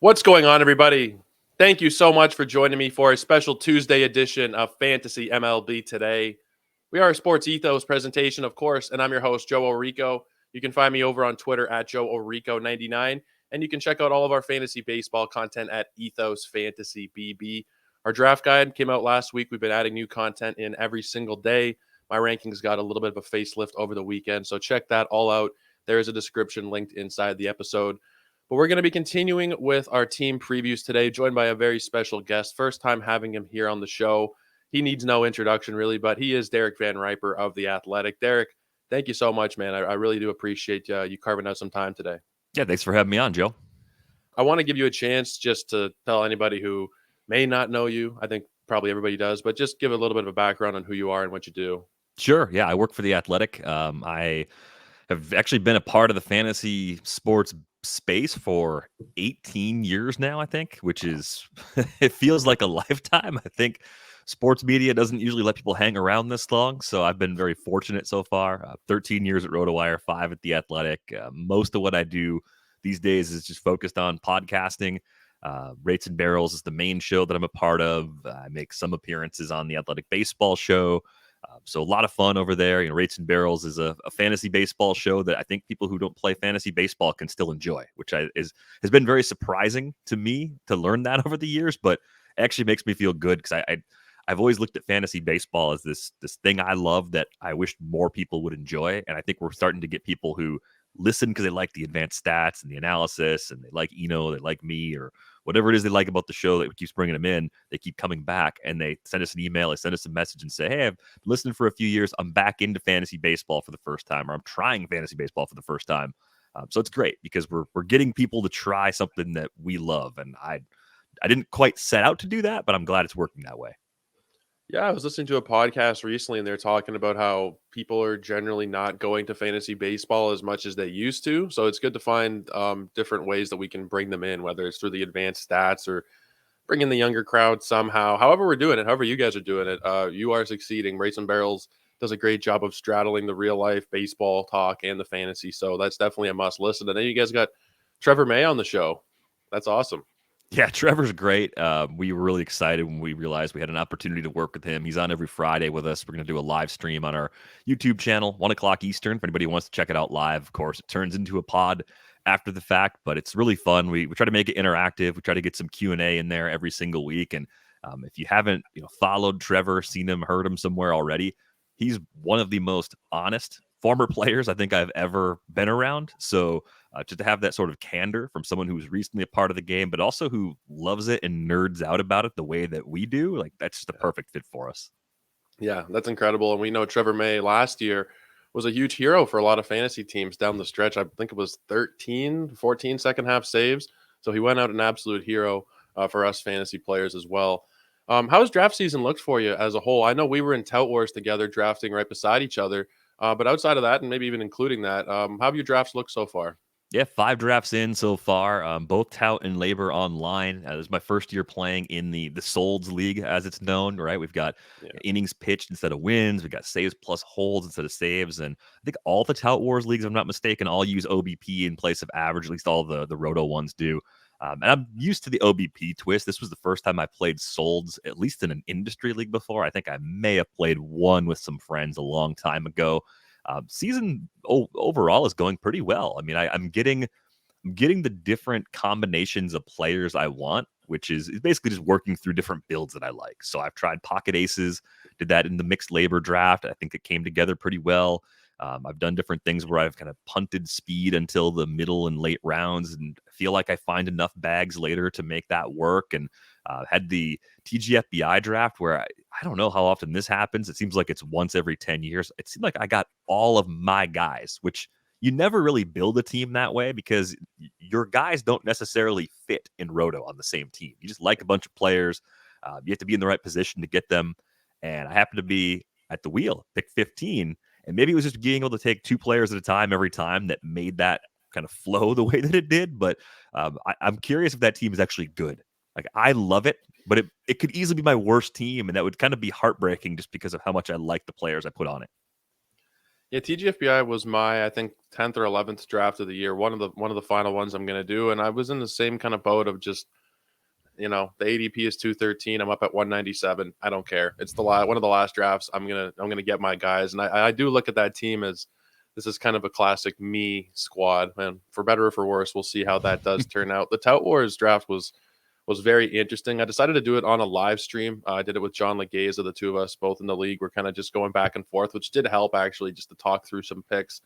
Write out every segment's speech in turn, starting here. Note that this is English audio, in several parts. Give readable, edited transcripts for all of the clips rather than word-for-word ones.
What's going on, everybody? Thank you so much for joining me for a special Tuesday edition of Fantasy MLB Today. We are a Sports Ethos presentation, of course, and I'm your host, Joe Orico. You can find me over on Twitter at Joe Orico99, and you can check out all of our fantasy baseball content at Ethos Fantasy BB. Our draft guide came out last week. We've been adding new content in every single day. My rankings got a little bit of a facelift over the weekend, so check that all out. There is a description linked inside the episode. But we're going to be continuing with our team previews today, joined by a very special guest. First time having him here on the show. He needs no introduction, really, but he is Derek VanRiper of The Athletic. Derek, thank you so much, man. I really do appreciate you carving out some time today. Yeah, thanks for having me on, Joe. I want to give you a chance just to tell anybody who may not know you. I think probably everybody does, but just give a little bit of a background on who you are and what you do. Sure. Yeah, I work for The Athletic. I have actually been a part of the fantasy sports space for 18 years now, I think, which is, it feels like a lifetime. I think sports media doesn't usually let people hang around this long. So I've been very fortunate so far. 13 years at RotoWire, 5 at The Athletic. Most of what I do these days is just focused on podcasting. Rates and Barrels is the main show that I'm a part of. I make some appearances on the Athletic Baseball show. So a lot of fun over there. Rates and Barrels is a fantasy baseball show that I think people who don't play fantasy baseball can still enjoy, which has been very surprising to me to learn that over the years, but actually makes me feel good because I've always looked at fantasy baseball as this thing I love that I wish more people would enjoy. And I think we're starting to get people who listen because they like the advanced stats and the analysis, and they like they like me, or whatever it is they like about the show that keeps bringing them in. They keep coming back, and they send us an email, they send us a message and say, hey, I've been listening for a few years. I'm back into fantasy baseball for the first time, or I'm trying fantasy baseball for the first time. So it's great because we're getting people to try something that we love. And I didn't quite set out to do that, but I'm glad it's working that way. Yeah, I was listening to a podcast recently and they're talking about how people are generally not going to fantasy baseball as much as they used to. So it's good to find different ways that we can bring them in, whether it's through the advanced stats or bring in the younger crowd somehow. However we're doing it, however you guys are doing it, you are succeeding. Rates and Barrels does a great job of straddling the real life baseball talk and the fantasy. So that's definitely a must listen. And then you guys got Trevor May on the show. That's awesome. Yeah, Trevor's great. We were really excited when we realized we had an opportunity to work with him. He's on every Friday with us. We're going to do a live stream on our YouTube channel, 1 o'clock Eastern. If anybody wants to check it out live, of course, it turns into a pod after the fact, but it's really fun. We try to make it interactive. We try to get some Q&A in there every single week. And if you haven't followed Trevor, seen him, heard him somewhere already, he's one of the most honest former players I think I've ever been around. So just to have that sort of candor from someone who was recently a part of the game, but also who loves it and nerds out about it the way that we do, like that's just the perfect fit for us. Yeah, that's incredible. And we know Trevor May last year was a huge hero for a lot of fantasy teams down the stretch. I think it was 14 second half saves. So he went out an absolute hero for us fantasy players as well. How's draft season looked for you as a whole? I know we were in Tout Wars together, drafting right beside each other. But outside of that, and maybe even including that, how have your drafts looked so far? Yeah, 5 drafts in so far, both Tout and Labor online. This is my first year playing in the Solds League, as it's known, right? We've got innings pitched instead of wins. We've got saves plus holds instead of saves. And I think all the Tout Wars leagues, if I'm not mistaken, all use OBP in place of average. At least all the Roto ones do. And I'm used to the OBP twist. This was the first time I played Solds, at least in an industry league before. I think I may have played one with some friends a long time ago. Season overall is going pretty well. I mean, I'm getting the different combinations of players I want, which is basically just working through different builds that I like. So I've tried pocket aces, did that in the mixed labor draft. I think it came together pretty well. I've done different things where I've kind of punted speed until the middle and late rounds, and I feel like I find enough bags later to make that work. And had the TGFBI draft where I don't know how often this happens. It seems like it's once every 10 years. It seemed like I got all of my guys, which you never really build a team that way because your guys don't necessarily fit in Roto on the same team. You just like a bunch of players. You have to be in the right position to get them. And I happen to be at the wheel, pick 15. And maybe it was just being able to take 2 players at a time every time that made that kind of flow the way that it did. But I'm curious if that team is actually good. Like, I love it, but it could easily be my worst team, and that would kind of be heartbreaking just because of how much I like the players I put on it. Yeah, TGFBI was my, I think, 10th or 11th draft of the year. One of the final ones I'm going to do, and I was in the same kind of boat of just, the ADP is 213. I'm up at 197. I don't care. It's one of the last drafts. I'm gonna get my guys, and I do look at that team as this is kind of a classic me squad. And for better or for worse, we'll see how that does turn out. The Tout Wars draft was very interesting. I decided to do it on a live stream. I did it with John Legaze, of the two of us, both in the league. We're kind of just going back and forth, which did help actually, just to talk through some picks.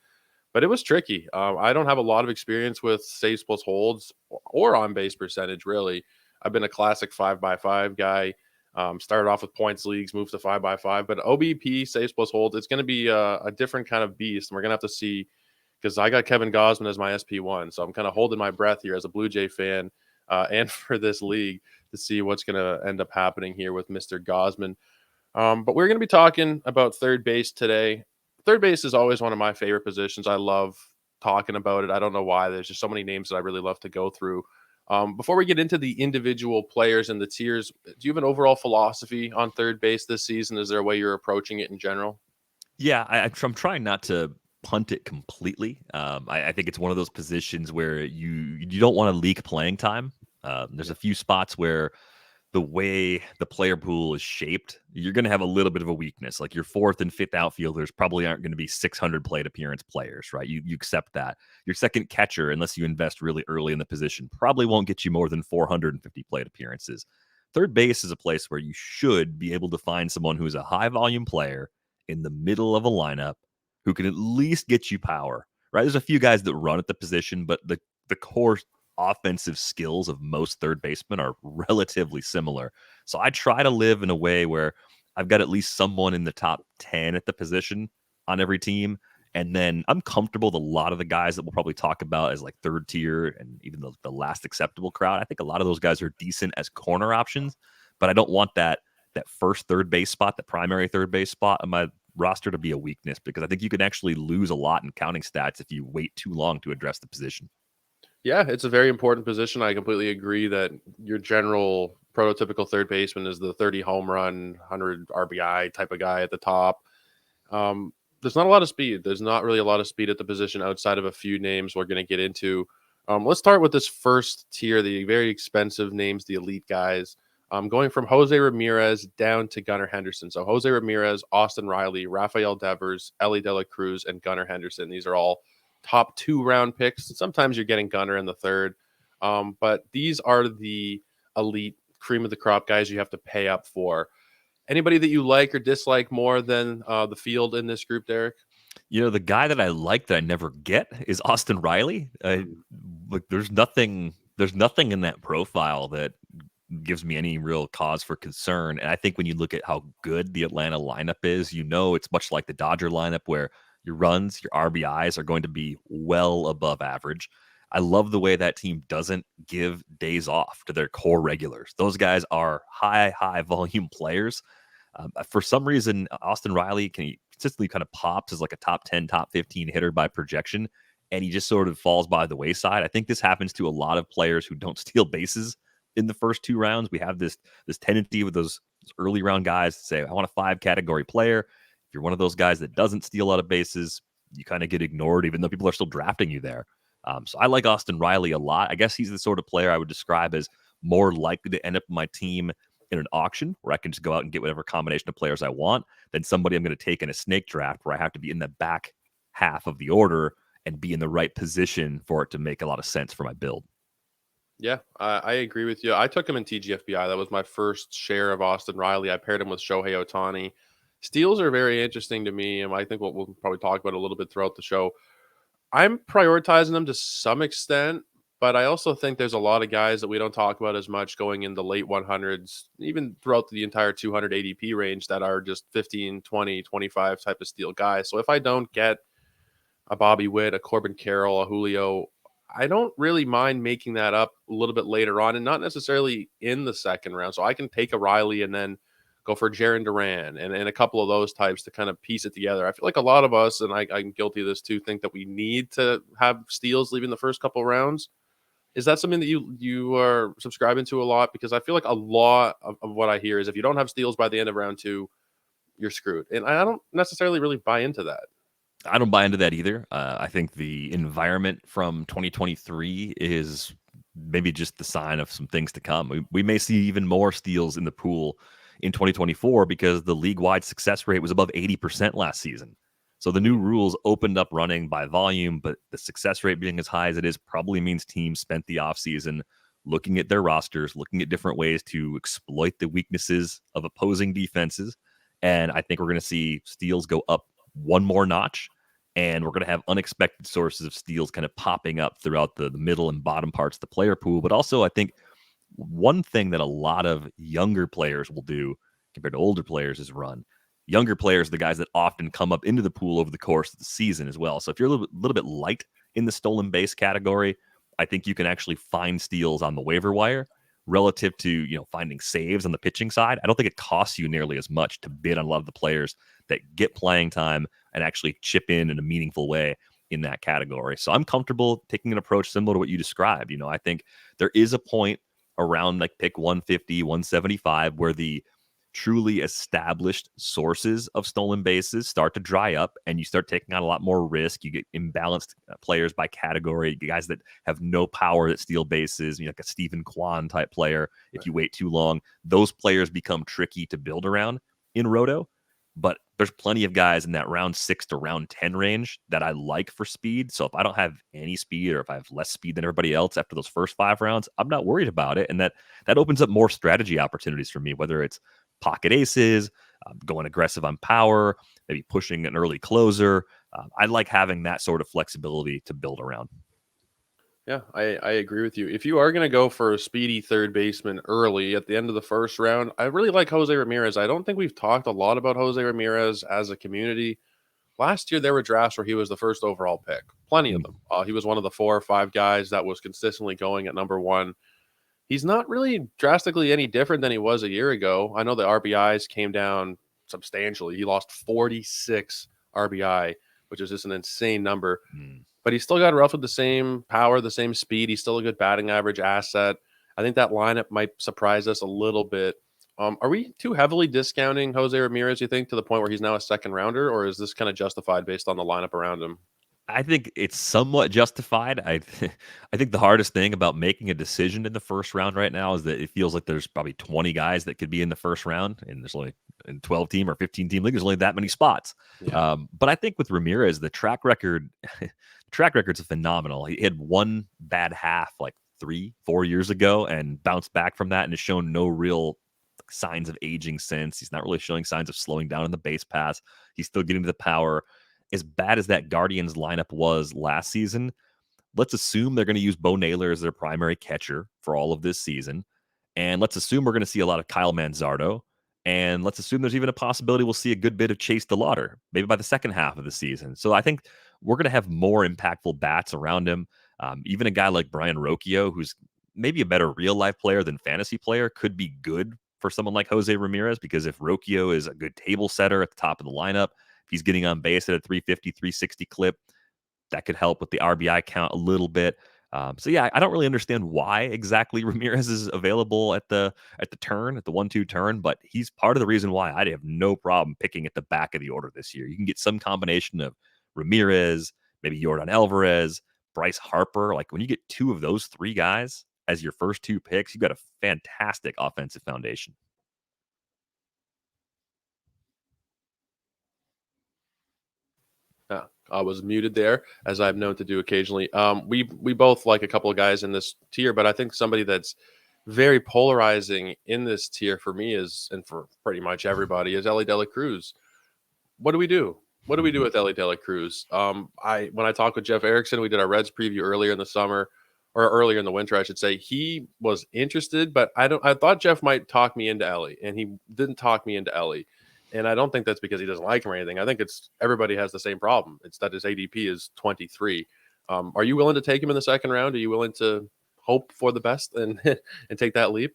But it was tricky. I don't have a lot of experience with saves plus holds or on base percentage, really. I've been a classic 5x5 guy. Started off with points leagues, moved to 5x5. But OBP, saves plus holds, it's going to be a different kind of beast. And we're going to have to see, because I got Kevin Gosman as my SP1. So I'm kind of holding my breath here as a Blue Jay fan and for this league to see what's going to end up happening here with Mr. Gosman. But we're going to be talking about third base today. Third base is always one of my favorite positions. I love talking about it. I don't know why. There's just so many names that I really love to go through. Before we get into the individual players and the tiers, do you have an overall philosophy on third base this season? Is there a way you're approaching it in general? Yeah, I'm trying not to punt it completely. I think it's one of those positions where you don't want to leak playing time. There's a few spots where the way the player pool is shaped, you're going to have a little bit of a weakness. Like your fourth and fifth outfielders probably aren't going to be 600 plate appearance players, right? You accept that. Your second catcher, unless you invest really early in the position, probably won't get you more than 450 plate appearances. Third base is a place where you should be able to find someone who's a high volume player in the middle of a lineup who can at least get you power, right? There's a few guys that run at the position, but the core offensive skills of most third basemen are relatively similar. So I try to live in a way where I've got at least someone in the top 10 at the position on every team. And then I'm comfortable with a lot of the guys that we'll probably talk about as like third tier and even the last acceptable crowd. I think a lot of those guys are decent as corner options, but I don't want that first third base spot, the primary third base spot on my roster to be a weakness because I think you can actually lose a lot in counting stats if you wait too long to address the position. Yeah, it's a very important position. I completely agree that your general prototypical third baseman is the 30 home run, 100 RBI type of guy at the top. There's not a lot of speed. There's not really a lot of speed at the position outside of a few names we're going to get into. Let's start with this first tier, the very expensive names, the elite guys. Going from Jose Ramirez down to Gunnar Henderson. So Jose Ramirez, Austin Riley, Rafael Devers, Ellie De La Cruz, and Gunnar Henderson. These are all top 2 round picks. Sometimes you're getting Gunnar in the third. But these are the elite cream of the crop guys you have to pay up for. Anybody that you like or dislike more than the field in this group, Derek? The guy that I like that I never get is Austin Riley. Like, there's nothing in that profile that gives me any real cause for concern. And I think when you look at how good the Atlanta lineup is, it's much like the Dodger lineup where your runs, your RBIs are going to be well above average. I love the way that team doesn't give days off to their core regulars. Those guys are high volume players. For some reason, Austin Riley consistently kind of pops as like a top 10, top 15 hitter by projection, and he just sort of falls by the wayside. I think this happens to a lot of players who don't steal bases in the first 2 rounds. We have this tendency with those early round guys to say, I want a 5 category player. If you're one of those guys that doesn't steal a lot of bases, you kind of get ignored, even though people are still drafting you there. So I like Austin Riley a lot. I guess he's the sort of player I would describe as more likely to end up on my team in an auction where I can just go out and get whatever combination of players I want than somebody I'm going to take in a snake draft where I have to be in the back half of the order and be in the right position for it to make a lot of sense for my build. Yeah, I agree with you. I took him in TGFBI. That was my first share of Austin Riley. I paired him with Shohei Ohtani. Steals are very interesting to me, and I think what we'll probably talk about a little bit throughout the show. I'm prioritizing them to some extent, but I also think there's a lot of guys that we don't talk about as much going in the late 100s, even throughout the entire 200 ADP range that are just 15, 20, 25 type of steal guys. So if I don't get a Bobby Witt, a Corbin Carroll, a Julio, I don't really mind making that up a little bit later on and not necessarily in the second round. So I can take a Riley and then go for Jaron Duran and a couple of those types to kind of piece it together. I feel like a lot of us, and I'm guilty of this too, think that we need to have steals leaving the first couple of rounds. Is that something that you are subscribing to a lot? Because I feel like a lot of what I hear is if you don't have steals by the end of round 2, you're screwed. And I don't necessarily really buy into that. I don't buy into that either. I think the environment from 2023 is maybe just the sign of some things to come. We may see even more steals in the pool in 2024 because the league-wide success rate was above 80% last season. So the new rules opened up running by volume, but the success rate being as high as it is probably means teams spent the offseason looking at their rosters, looking at different ways to exploit the weaknesses of opposing defenses. And I think we're going to see steals go up one more notch, and we're going to have unexpected sources of steals kind of popping up throughout the middle and bottom parts of the player pool. But also, I think one thing that a lot of younger players will do compared to older players is run. Younger players, the guys that often come up into the pool over the course of the season as well. So if you're a little bit light in the stolen base category, I think you can actually find steals on the waiver wire relative to finding saves on the pitching side. I don't think it costs you nearly as much to bid on a lot of the players that get playing time and actually chip in a meaningful way in that category. So I'm comfortable taking an approach similar to what you described. I think there is a point around like pick 150, 175 where the truly established sources of stolen bases start to dry up and you start taking on a lot more risk. You get imbalanced players by category, guys that have no power that steal bases, like a Stephen Kwan type player. If you wait too long, those players become tricky to build around in Roto. But there's plenty of guys in that round 6 to round 10 range that I like for speed. So if I don't have any speed or if I have less speed than everybody else after those first 5 rounds, I'm not worried about it. And that opens up more strategy opportunities for me, whether it's pocket aces, going aggressive on power, maybe pushing an early closer. I like having that sort of flexibility to build around. Yeah, I agree with you. If you are going to go for a speedy third baseman early at the end of the first round, I really like Jose Ramirez. I don't think we've talked a lot about Jose Ramirez as a community. Last year, there were drafts where he was the first overall pick, plenty of them. He was one of the 4 or 5 guys that was consistently going at number 1. He's not really drastically any different than he was a year ago. I know the RBIs came down substantially. He lost 46 RBI, which is just an insane number. But he's still got roughly the same power, the same speed. He's still a good batting average asset. I think that lineup might surprise us a little bit. Are we too heavily discounting Jose Ramirez, you think, to the point where he's now a second rounder, or is this kind of justified based on the lineup around him? I think it's somewhat justified. I think the hardest thing about making a decision in the first round right now is that it feels like there's probably 20 guys that could be in the first round, and there's only in 12 team or 15 team league. There's only that many spots. Yeah. But I think with Ramirez, the track record's phenomenal. He had one bad half like 3-4 years ago and bounced back from that and has shown no real signs of aging since. He's not really showing signs of slowing down in the base pass. He's still getting to the power. As bad as that Guardians lineup was last season, let's assume they're going to use Bo Naylor as their primary catcher for all of this season. And let's assume we're going to see a lot of Kyle Manzardo. And let's assume there's even a possibility we'll see a good bit of Chase DeLauder, maybe by the second half of the season. So I think we're going to have more impactful bats around him. Even a guy like Brian Rocchio, who's maybe a better real life player than fantasy player, could be good for someone like Jose Ramirez, because if Rocchio is a good table setter at the top of the lineup, if he's getting on base at a 350, 360 clip, that could help with the RBI count a little bit. So yeah, I don't really understand why exactly Ramirez is available at the turn, at the 1-2 turn, but he's part of the reason why I have no problem picking at the back of the order this year. You can get some combination of Ramirez, maybe Yordan Alvarez, Bryce Harper. Like when you get 2 of those 3 guys as your first 2 picks, you've got a fantastic offensive foundation. Yeah, I was muted there, as I've known to do occasionally. We both like a couple of guys in this tier, but I think somebody that's very polarizing in this tier for me is, and for pretty much everybody, is Ellie De La Cruz. What do we do? What do we do with Ellie De La Cruz? When I talked with Jeff Erickson, we did our Reds preview earlier in the summer, or earlier in the winter, I should say. He was interested, but I thought Jeff might talk me into Ellie, and he didn't talk me into Ellie. And I don't think that's because he doesn't like him or anything. I think it's everybody has the same problem. It's that his ADP is 23. Are you willing to take him in the second round? Are you willing to hope for the best and and take that leap?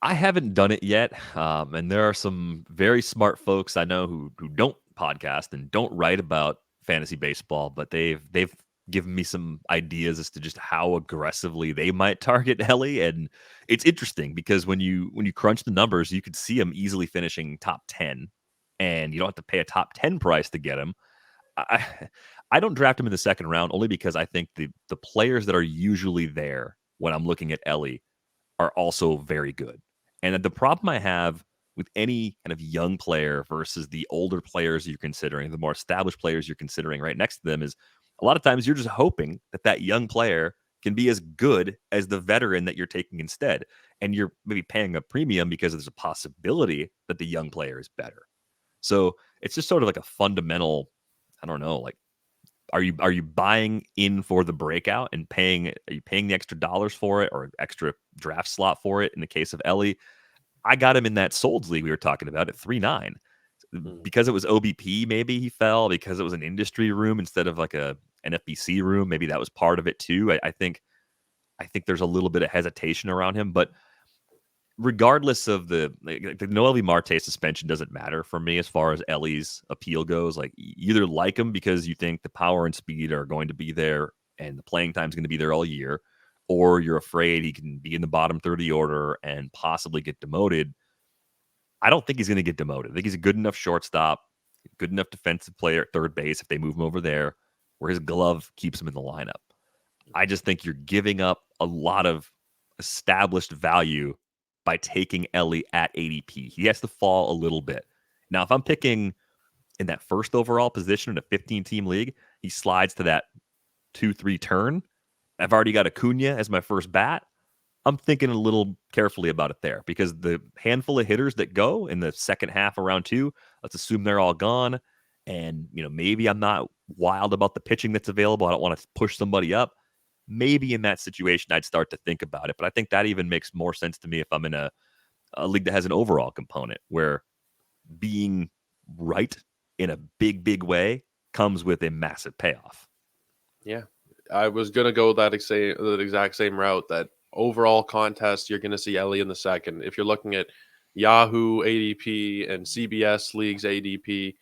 I haven't done it yet, and there are some very smart folks I know who don't podcast and don't write about fantasy baseball, but they've given me some ideas as to just how aggressively they might target Ellie, and it's interesting because when you crunch the numbers, you could see him easily finishing top 10, and you don't have to pay a top 10 price to get him. I I don't draft him in the second round only because I think the players that are usually there when I'm looking at Ellie are also very good. And the problem I have with any kind of young player versus the older players you're considering, the more established players you're considering right next to them is a lot of times you're just hoping that that young player can be as good as the veteran that you're taking instead. And you're maybe paying a premium because there's a possibility that the young player is better. So it's just sort of like a fundamental, I don't know, like are you buying in for the breakout and are you paying the extra dollars for it or extra draft slot for it? In the case of Ellie, I got him in that Solds league we were talking about at 3-9. Because it was OBP, maybe he fell because it was an industry room instead of like a NFBC room. Maybe that was part of it too. I think there's a little bit of hesitation around him, but regardless of the Noelvi Marte suspension doesn't matter for me as far as Ellie's appeal goes. Like, you either like him because you think the power and speed are going to be there and the playing time is going to be there all year, or you're afraid he can be in the bottom third of the order and possibly get demoted. I don't think he's going to get demoted. I think he's a good enough shortstop, good enough defensive player at third base if they move him over there, where his glove keeps him in the lineup. I just think you're giving up a lot of established value by taking Ellie at ADP. He has to fall a little bit. Now, if I'm picking in that first overall position in a 15-team league, he slides to that 2-3 turn. I've already got Acuna as my first bat. I'm thinking a little carefully about it there because the handful of hitters that go in the second half of round 2, let's assume they're all gone. And, maybe I'm not wild about the pitching that's available. I don't want to push somebody up. Maybe in that situation, I'd start to think about it. But I think that even makes more sense to me if I'm in a league that has an overall component where being right in a big, big way comes with a massive payoff. Yeah, I was gonna go that exact same route. That overall contest, you're gonna see Ellie in the second. If you're looking at Yahoo ADP and CBS leagues ADP,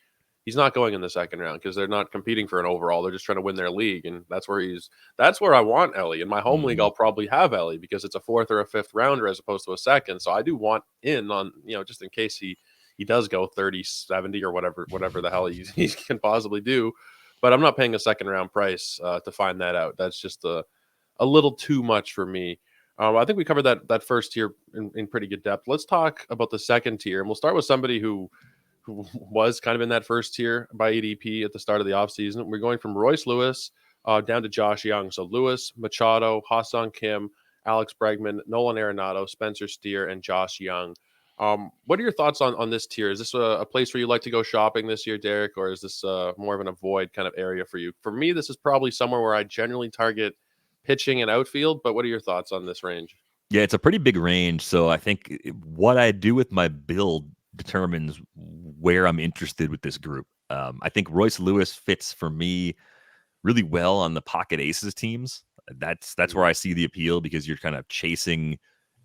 he's not going in the second round because they're not competing for an overall. They're just trying to win their league, and that's where I want Ellie. In my home league, I'll probably have Ellie because it's a fourth or a fifth rounder as opposed to a second. So I do want in on, just in case he does go 30, 70 or whatever the hell he can possibly do. But I'm not paying a second round price to find that out. That's just a little too much for me. I think we covered that first tier in pretty good depth. Let's talk about the second tier, and we'll start with somebody who was kind of in that first tier by ADP at the start of the offseason. We're going from Royce Lewis down to Josh Young. So Lewis, Machado, Ha-Seong Kim, Alex Bregman, Nolan Arenado, Spencer Steer, and Josh Young. What are your thoughts on this tier? Is this a place where you like to go shopping this year, Derek, or is this more of an avoid kind of area for you? For me, this is probably somewhere where I generally target pitching and outfield, but what are your thoughts on this range? Yeah, it's a pretty big range. So I think what I do with my build determines where I'm interested with this group. I think Royce Lewis fits for me really well on the pocket aces teams. That's where I see the appeal because you're kind of chasing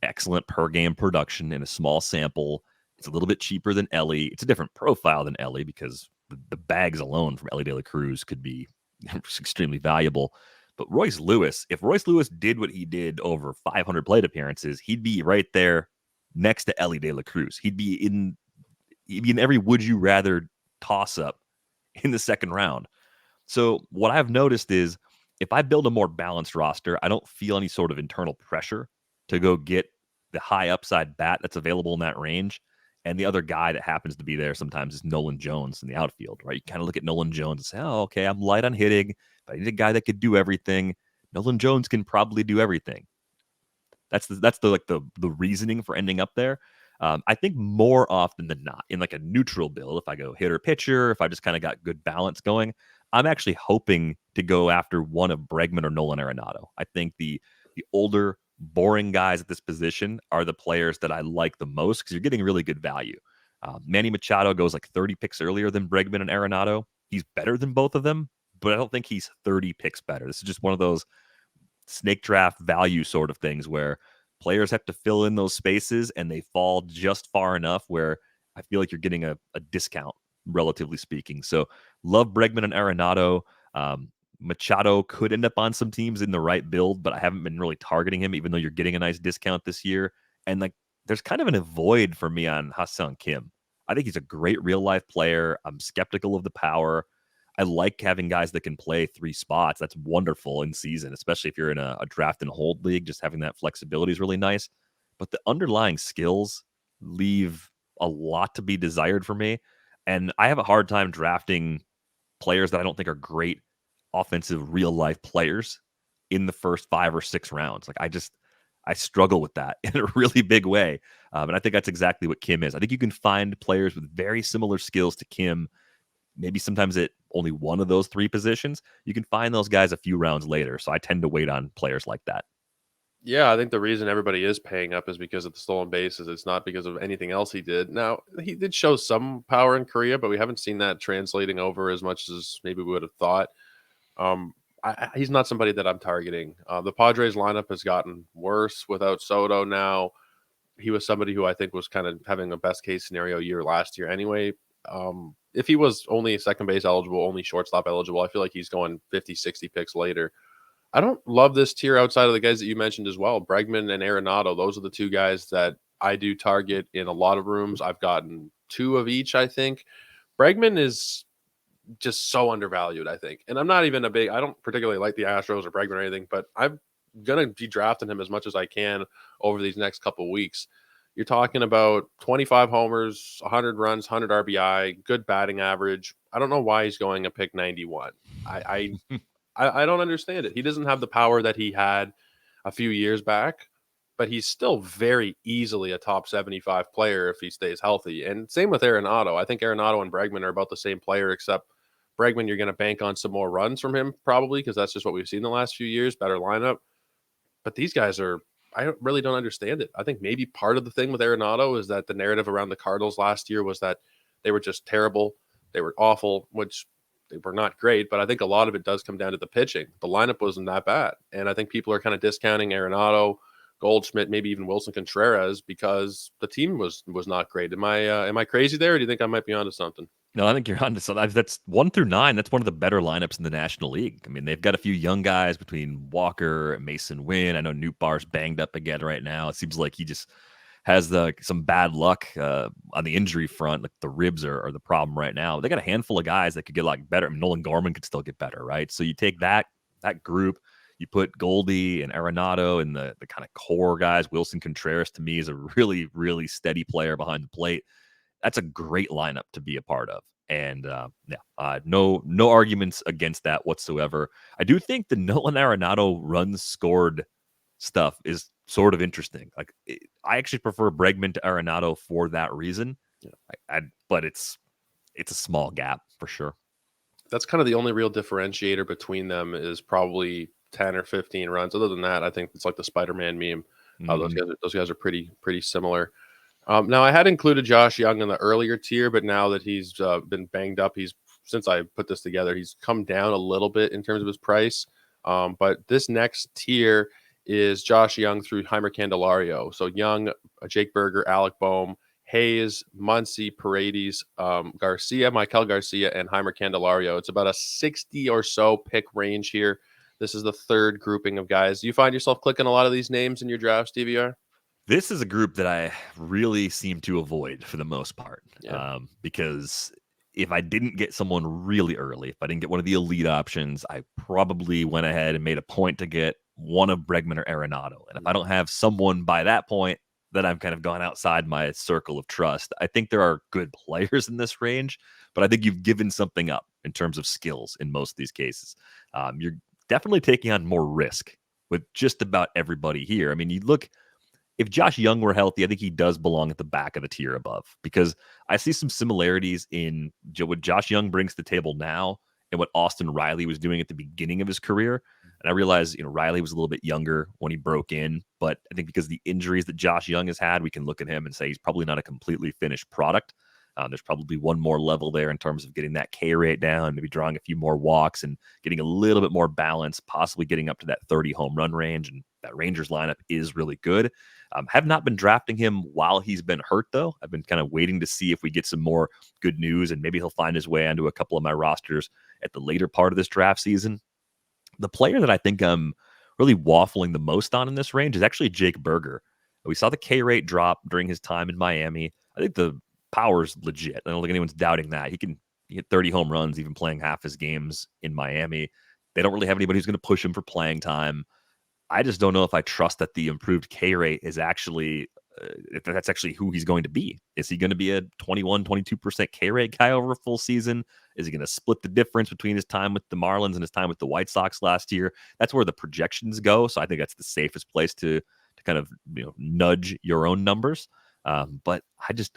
excellent per game production in a small sample. It's a little bit cheaper than Ellie. It's a different profile than Ellie because the bags alone from Ellie De La Cruz could be extremely valuable. But if Royce Lewis did what he did over 500 plate appearances, he'd be right there next to Ellie De La Cruz. He'd be in every would you rather toss up in the second round. So what I've noticed is if I build a more balanced roster, I don't feel any sort of internal pressure to go get the high upside bat that's available in that range. And the other guy that happens to be there sometimes is Nolan Jones in the outfield, right? You kind of look at Nolan Jones and say, oh, okay, I'm light on hitting, but I need a guy that could do everything. Nolan Jones can probably do everything. That's the reasoning for ending up there. I think more often than not, in like a neutral build, if I go hitter pitcher, if I just kind of got good balance going, I'm actually hoping to go after one of Bregman or Nolan Arenado. I think the older, boring guys at this position are the players that I like the most because you're getting really good value. Manny Machado goes like 30 picks earlier than Bregman and Arenado. He's better than both of them, but I don't think he's 30 picks better. This is just one of those snake draft value sort of things where players have to fill in those spaces and they fall just far enough where I feel like you're getting a discount, relatively speaking. So love Bregman and Arenado. Machado could end up on some teams in the right build, but I haven't been really targeting him, even though you're getting a nice discount this year. And like, there's kind of an avoid for me on Ha-Seong Kim. I think he's a great real life player. I'm skeptical of the power. I like having guys that can play 3 spots. That's wonderful in season, especially if you're in a draft and hold league. Just having that flexibility is really nice. But the underlying skills leave a lot to be desired for me. And I have a hard time drafting players that I don't think are great offensive real life players in the first 5 or 6 rounds. Like I struggle with that in a really big way. And I think that's exactly what Kim is. I think you can find players with very similar skills to Kim, maybe sometimes at only one of those 3 positions. You can find those guys a few rounds later. So I tend to wait on players like that. Yeah, I think the reason everybody is paying up is because of the stolen bases. It's not because of anything else he did. Now, he did show some power in Korea, but we haven't seen that translating over as much as maybe we would have thought. He's not somebody that I'm targeting. The Padres lineup has gotten worse without Soto now. He was somebody who I think was kind of having a best case scenario year last year anyway. If he was only second base eligible, only shortstop eligible, I feel like he's going 50, 60 picks later. I don't love this tier outside of the guys that you mentioned as well. Bregman and Arenado, those are the 2 guys that I do target in a lot of rooms. I've gotten 2 of each, I think. Bregman is just so undervalued, I think. And I'm not even I don't particularly like the Astros or Bregman or anything, but I'm going to be drafting him as much as I can over these next couple weeks. You're talking about 25 homers, 100 runs, 100 RBI, good batting average. I don't know why he's going a pick 91. I don't understand it. He doesn't have the power that he had a few years back, but he's still very easily a top 75 player if he stays healthy. And same with Arenado. I think Arenado and Bregman are about the same player, except Bregman, you're going to bank on some more runs from him probably because that's just what we've seen the last few years, better lineup. But these guys I really don't understand it. I think maybe part of the thing with Arenado is that the narrative around the Cardinals last year was that they were just terrible. They were awful, which they were not great, but I think a lot of it does come down to the pitching. The lineup wasn't that bad. And I think people are kind of discounting Arenado, Goldschmidt, maybe even Wilson Contreras because the team was not great. Am I crazy there, or do you think I might be onto something? No, I think you're on to something. That's 1 through 9. That's one of the better lineups in the National League. I mean, they've got a few young guys between Walker and Mason Wynn. I know Newt Bar's banged up again right now. It seems like he just has some bad luck on the injury front. Like the ribs are the problem right now. They got a handful of guys that could get like better. I mean, Nolan Gorman could still get better, right? So you take that group, you put Goldie and Arenado and the kind of core guys. Wilson Contreras to me is a really, really steady player behind the plate. That's a great lineup to be a part of. And no arguments against that whatsoever. I do think the Nolan Arenado runs scored stuff is sort of interesting. Like I actually prefer Bregman to Arenado for that reason. Yeah. But it's a small gap for sure. That's kind of the only real differentiator between them is probably 10 or 15 runs. Other than that, I think it's like the Spider-Man meme. Those guys are pretty similar. Now I had included Josh Young in the earlier tier, but now that he's been banged up, since I put this together, he's come down a little bit in terms of his price. But this next tier is Josh Young through Heimer Candelario. So Young, Jake Berger, Alec Boehm, Hayes, Muncy, Paredes, Garcia, Michael Garcia, and Heimer Candelario. It's about a 60 or so pick range here. This is the third grouping of guys. Do you find yourself clicking a lot of these names in your drafts, DVR? This is a group that I really seem to avoid for the most part, because if I didn't get someone really early, if I didn't get one of the elite options, I probably went ahead and made a point to get one of Bregman or Arenado. And if I don't have someone by that point, then I've kind of gone outside my circle of trust. I think there are good players in this range, but I think you've given something up in terms of skills in most of these cases. You're definitely taking on more risk with just about everybody here. I mean, you look. If Josh Young were healthy, I think he does belong at the back of the tier above because I see some similarities in what Josh Young brings to the table now and what Austin Riley was doing at the beginning of his career. And I realize, Riley was a little bit younger when he broke in, but I think because of the injuries that Josh Young has had, we can look at him and say he's probably not a completely finished product. There's probably one more level there in terms of getting that K rate down, maybe drawing a few more walks and getting a little bit more balance, possibly getting up to that 30 home run range. And that Rangers lineup is really good. Have not been drafting him while he's been hurt, though. I've been kind of waiting to see if we get some more good news, and maybe he'll find his way onto a couple of my rosters at the later part of this draft season. The player that I think I'm really waffling the most on in this range is actually Jake Berger. We saw the K rate drop during his time in Miami. I think the power's legit. I don't think anyone's doubting that. He can He hit 30 home runs, even playing half his games in Miami. They don't really have anybody who's going to push him for playing time. I just don't know if I trust that the improved K rate is actually, if that's actually who he's going to be. Is he going to be a 21, 22% K rate guy over a full season? Is he going to split the difference between his time with the Marlins and his time with the White Sox last year? That's where the projections go. So I think that's the safest place to kind of nudge your own numbers. But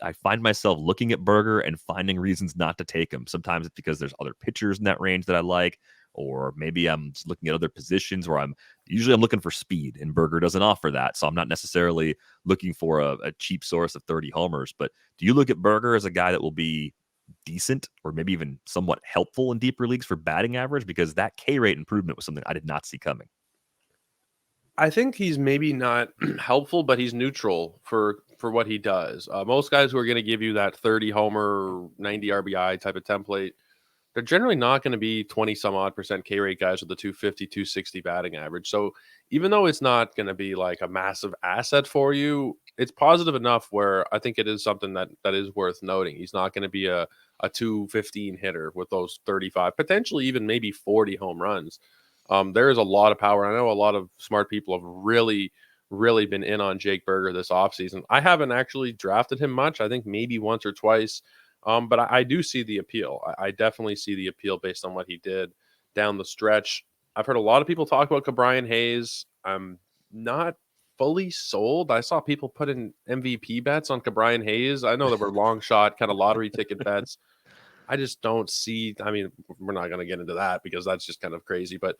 I find myself looking at Berger and finding reasons not to take him. Sometimes it's because there's other pitchers in that range that I like, or maybe I'm just looking at other positions where I'm looking for speed, and Berger doesn't offer that. So I'm not necessarily looking for a cheap source of 30 homers. But do you look at Berger as a guy that will be decent or maybe even somewhat helpful in deeper leagues for batting average? Because that K rate improvement was something I did not see coming. I think he's maybe not helpful, but he's neutral for what he does. Most guys who are going to give you that 30 homer, 90 RBI type of template, they're generally not going to be 20 some odd percent K rate guys with a 250, 260 batting average. So even though it's not going to be like a massive asset for you, it's positive enough where I think it is something that is worth noting. He's not going to be a 215 hitter with those 35, potentially even maybe 40 home runs. There is a lot of power. I know a lot of smart people have really been in on Jake Berger this offseason. I haven't actually drafted him much. I think maybe once or twice. But I do see the appeal. I definitely see the appeal based on what he did down the stretch. I've heard a lot of people talk about Cabrian Hayes. I'm not fully sold. I saw people put in MVP bets on Cabrian Hayes. I know that were long shot kind of lottery ticket bets. I just don't see. I mean, we're not going to get into that because that's just kind of crazy. But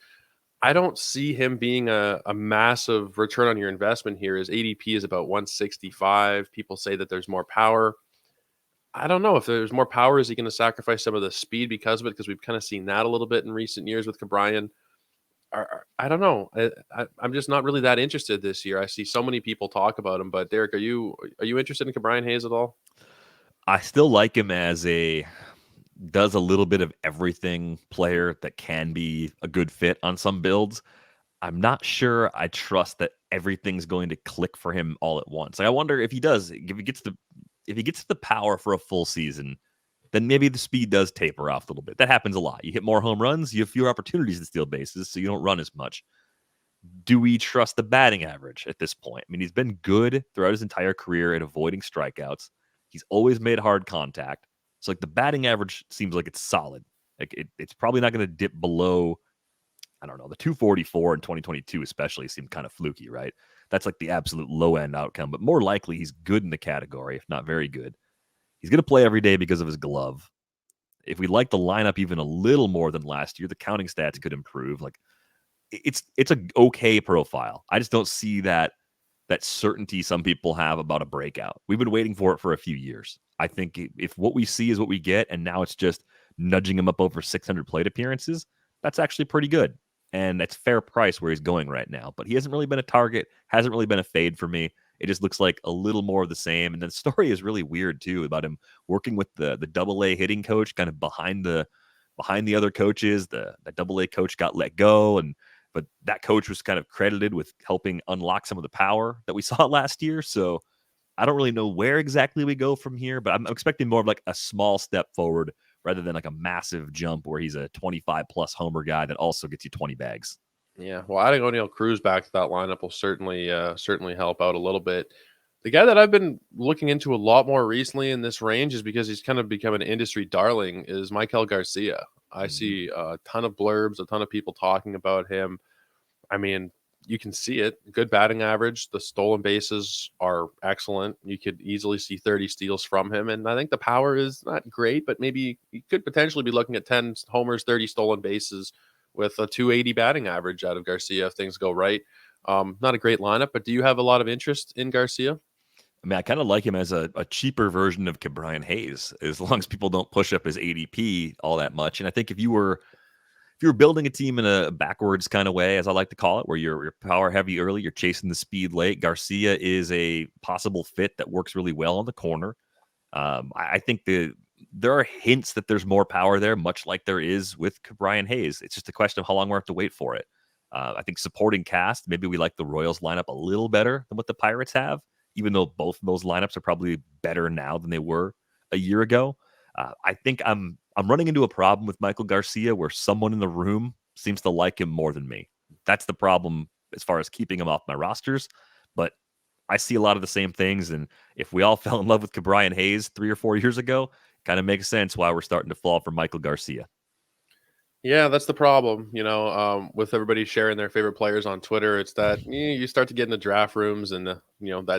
I don't see him being a massive return on your investment here. His ADP is about 165. People say that there's more power. I don't know if there's more power. Is he going to sacrifice some of the speed because of it? Because we've kind of seen that a little bit in recent years with Cabrian. I don't know. I'm just not really that interested this year. I see so many people talk about him, but Derek, are you interested in Cabrian Hayes at all? I still like him as a does a little bit of everything player that can be a good fit on some builds. I'm not sure I trust that everything's going to click for him all at once. Like, I wonder if he does, if he gets the power for a full season, then maybe the speed does taper off a little bit. That happens a lot. You hit more home runs, you have fewer opportunities to steal bases, so you don't run as much. Do we trust the batting average at this point? I mean, he's been good throughout his entire career at avoiding strikeouts. He's always made hard contact. So like the batting average seems like it's solid. Like it's probably not going to dip below, I don't know, the 244 in 2022 especially seemed kind of fluky, right? That's like the absolute low end outcome, but more likely he's good in the category, if not very good. He's going to play every day because of his glove. If we like the lineup even a little more than last year, the counting stats could improve. Like it's a okay profile. I just don't see that certainty some people have about a breakout. We've been waiting for it for a few years. I think if what we see is what we get, and now it's just nudging him up over 600 plate appearances, that's actually pretty good. And that's fair price where he's going right now. But he hasn't really been a target, hasn't really been a fade for me. It just looks like a little more of the same. And the story is really weird too about him working with the double A hitting coach kind of behind the other coaches. The double A coach got let go, but that coach was kind of credited with helping unlock some of the power that we saw last year. So I don't really know where exactly we go from here, but I'm expecting more of like a small step forward rather than like a massive jump where he's a 25 plus homer guy that also gets you 20 bags. Yeah, well, adding O'Neill Cruz back to that lineup will certainly help out a little bit. The guy that I've been looking into a lot more recently in this range is because he's kind of become an industry darling is Michael Garcia. I see a ton of blurbs, a ton of people talking about him. I mean, you can see it. Good batting average. The stolen bases are excellent. You could easily see 30 steals from him. And I think the power is not great, but maybe you could potentially be looking at 10 homers, 30 stolen bases with a 280 batting average out of Garcia if things go right. Not a great lineup, but do you have a lot of interest in Garcia? I mean, I kind of like him as a cheaper version of Cabrian Hayes, as long as people don't push up his ADP all that much. And I think if you were building a team in a backwards kind of way, as I like to call it, where you're power heavy early, you're chasing the speed late, Garcia is a possible fit that works really well on the corner. I think there are hints that there's more power there, much like there is with Brian Hayes. It's just a question of how long we have to wait for it. I think supporting cast, maybe we like the Royals lineup a little better than what the Pirates have, even though both of those lineups are probably better now than they were a year ago. I think I'm running into a problem with Michael Garcia where someone in the room seems to like him more than me. That's the problem as far as keeping him off my rosters. But I see a lot of the same things. And if we all fell in love with Ke'Bryan Hayes 3 or 4 years ago, kind of makes sense why we're starting to fall for Michael Garcia. Yeah, that's the problem. With everybody sharing their favorite players on Twitter, it's that you start to get in the draft rooms, and that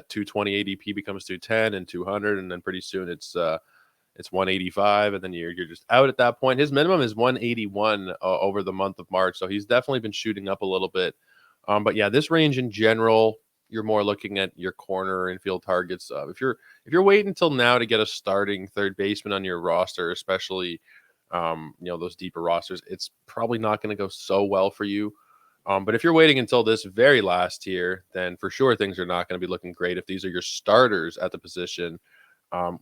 220 ADP becomes 210 and 200, and then pretty soon it's 185, and then you're just out at that point. His minimum is 181 over the month of March, so he's definitely been shooting up a little bit. But yeah, this range in general, you're more looking at your corner and field targets. If you're waiting until now to get a starting third baseman on your roster, especially those deeper rosters, it's probably not going to go so well for you. But if you're waiting until this very last tier, then for sure things are not going to be looking great if these are your starters at the position.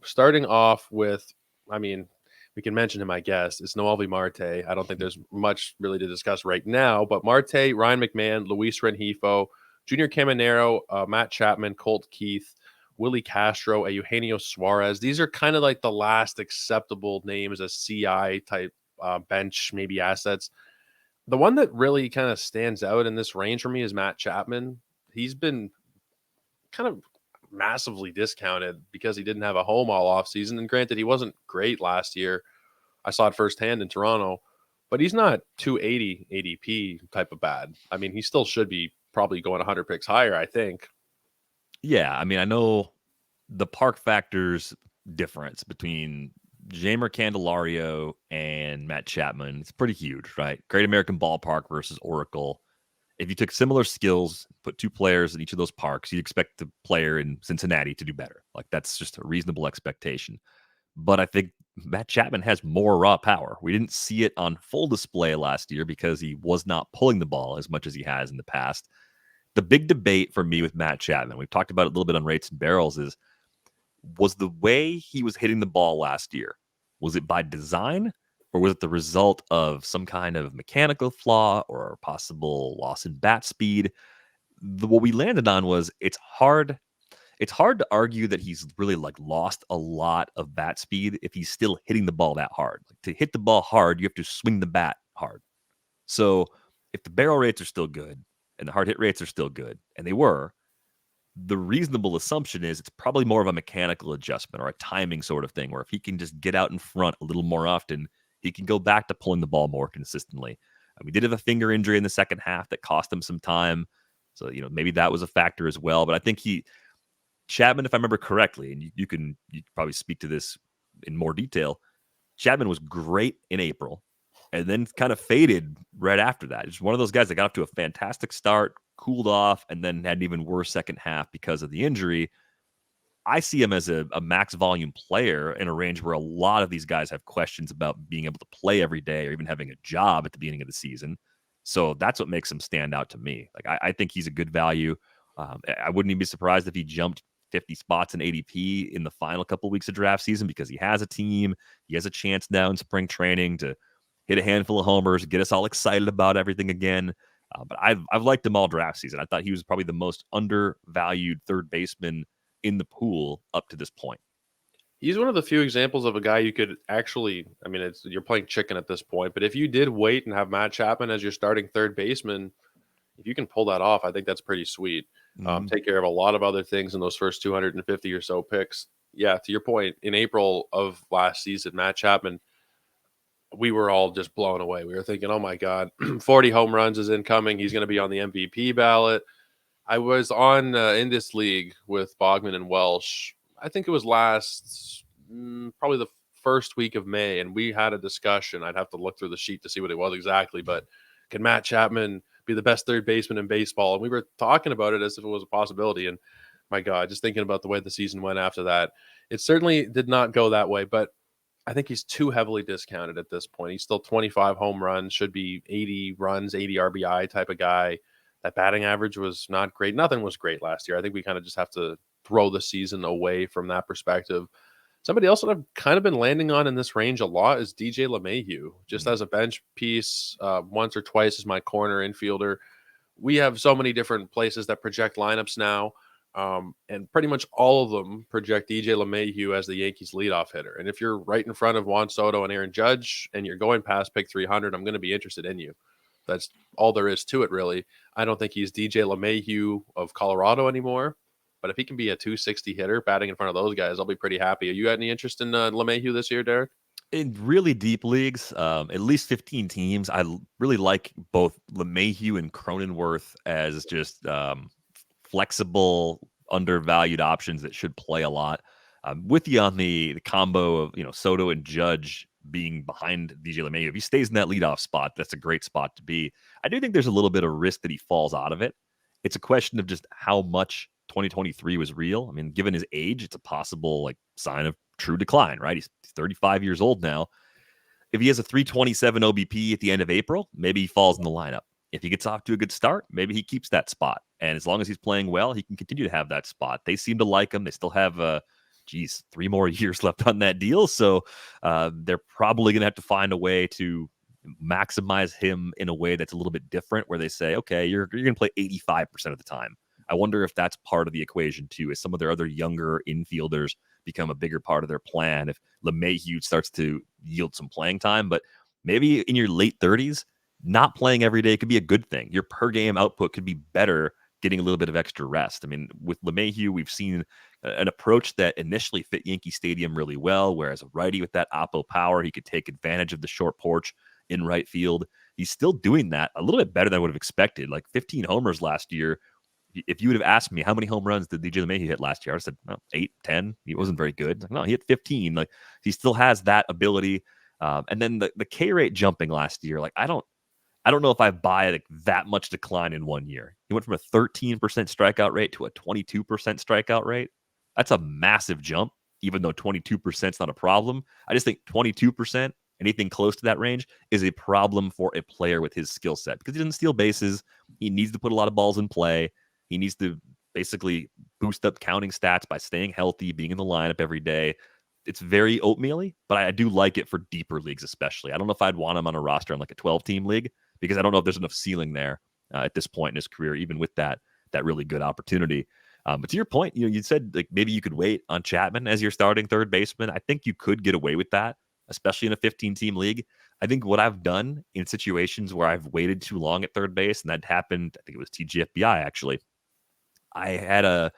Starting off with, we can mention him, I guess. It's Noelvi Marte. I don't think there's much really to discuss right now, but Marte, Ryan McMahon, Luis Rengifo, Junior Caminero, Matt Chapman, Colt Keith, Willie Castro, Eugenio Suarez. These are kind of like the last acceptable names as CI type bench, maybe assets. The one that really kind of stands out in this range for me is Matt Chapman. He's been kind of massively discounted because he didn't have a home all off season. And granted, he wasn't great last year. I saw it firsthand in Toronto, but he's not 280 ADP type of bad. He still should be probably going 100 picks higher, I think. Yeah, I know the park factors difference between Jeimer Candelario and Matt Chapman. It's pretty huge, right? Great American Ballpark versus Oracle. If you took similar skills, put two players in each of those parks, you'd expect the player in Cincinnati to do better. Like, that's just a reasonable expectation. But I think Matt Chapman has more raw power. We didn't see it on full display last year because he was not pulling the ball as much as he has in the past. The big debate for me with Matt Chapman, we've talked about it a little bit on Rates and Barrels, was the way he was hitting the ball last year, was it by design, or was it the result of some kind of mechanical flaw or possible loss in bat speed? What we landed on was it's hard to argue that he's really lost a lot of bat speed if he's still hitting the ball that hard. To hit the ball hard, you have to swing the bat hard. So if the barrel rates are still good and the hard hit rates are still good, and they were, the reasonable assumption is it's probably more of a mechanical adjustment or a timing sort of thing, where if he can just get out in front a little more often, he can go back to pulling the ball more consistently. We did have a finger injury in the second half that cost him some time. So, maybe that was a factor as well. But I think Chapman, if I remember correctly, and you can probably speak to this in more detail, Chapman was great in April and then kind of faded right after that. It's one of those guys that got off to a fantastic start, cooled off, and then had an even worse second half because of the injury. I see him as a max volume player in a range where a lot of these guys have questions about being able to play every day or even having a job at the beginning of the season. So that's what makes him stand out to me. I think he's a good value. I wouldn't even be surprised if he jumped 50 spots in ADP in the final couple of weeks of draft season because he has a team. He has a chance now in spring training to hit a handful of homers, get us all excited about everything again. But I've liked him all draft season. I thought he was probably the most undervalued third baseman in the pool up to this point. He's one of the few examples of a guy you could actually, you're playing chicken at this point, but if you did wait and have Matt Chapman as your starting third baseman, if you can pull that off, I think that's pretty sweet. Take care of a lot of other things in those first 250 or so picks. Yeah, to your point, in April of last season, Matt Chapman, we were all just blown away. We were thinking, oh my God, 40 home runs is incoming. He's going to be on the MVP ballot. I was on in this league with Bogman and Welsh. I think it was probably the first week of May, and we had a discussion. I'd have to look through the sheet to see what it was exactly, but can Matt Chapman be the best third baseman in baseball? And we were talking about it as if it was a possibility. And my God, just thinking about the way the season went after that, it certainly did not go that way. But I think he's too heavily discounted at this point. He's still 25 home runs, should be 80 runs, 80 RBI type of guy. That batting average was not great. Nothing was great last year. I think we kind of just have to throw the season away from that perspective. Somebody else that I've kind of been landing on in this range a lot is DJ LeMahieu, just as a bench piece, once or twice as my corner infielder. We have so many different places that project lineups now. And pretty much all of them project DJ LeMahieu as the Yankees leadoff hitter. And if you're right in front of Juan Soto and Aaron Judge and you're going past pick 300, I'm going to be interested in you. That's all there is to it, really. I don't think he's DJ LeMahieu of Colorado anymore. But if he can be a 260 hitter batting in front of those guys, I'll be pretty happy. Are you got any interest in LeMahieu this year, Derek? In really deep leagues, at least 15 teams, really like both LeMahieu and Cronenworth as just flexible, undervalued options that should play a lot. With you on the combo of Soto and Judge being behind DJ LeMahieu. If he stays in that leadoff spot, that's a great spot to be. I do think there's a little bit of risk that he falls out of it. It's a question of just how much 2023 was real. I mean, given his age, it's a possible sign of true decline, right? He's 35 years old now. If he has a 327 OBP at the end of April, maybe he falls in the lineup. If he gets off to a good start, maybe he keeps that spot. And as long as he's playing well, he can continue to have that spot. They seem to like him. They still have, 3 more years left on that deal. So they're probably going to have to find a way to maximize him in a way that's a little bit different, where they say, okay, you're going to play 85% of the time. I wonder if that's part of the equation too, as some of their other younger infielders become a bigger part of their plan. If LeMahieu starts to yield some playing time, but maybe in your late 30s, not playing every day could be a good thing. Your per game output could be better getting a little bit of extra rest. I mean, with LeMahieu, we've seen an approach that initially fit Yankee Stadium really well, whereas a righty with that oppo power, he could take advantage of the short porch in right field. He's still doing that a little bit better than I would have expected. Like 15 homers last year. If you would have asked me how many home runs did DJ LeMahieu hit last year, I would have said 8, 10. He wasn't very good. Like, no, he hit 15. Like, he still has that ability. And then the K rate jumping last year, like I don't know if I buy that much decline in 1 year. He went from a 13% strikeout rate to a 22% strikeout rate. That's a massive jump, even though 22% is not a problem. I just think 22%, anything close to that range, is a problem for a player with his skill set, because he doesn't steal bases. He needs to put a lot of balls in play. He needs to basically boost up counting stats by staying healthy, being in the lineup every day. It's very oatmeal-y, but I do like it for deeper leagues especially. I don't know if I'd want him on a roster in like a 12-team league, because I don't know if there's enough ceiling there at this point in his career, even with that really good opportunity. But to your point, you said like maybe you could wait on Chapman as your starting third baseman. I think you could get away with that, especially in a 15-team league. I think what I've done in situations where I've waited too long at third base, and that happened, I think it was TGFBI actually, I had a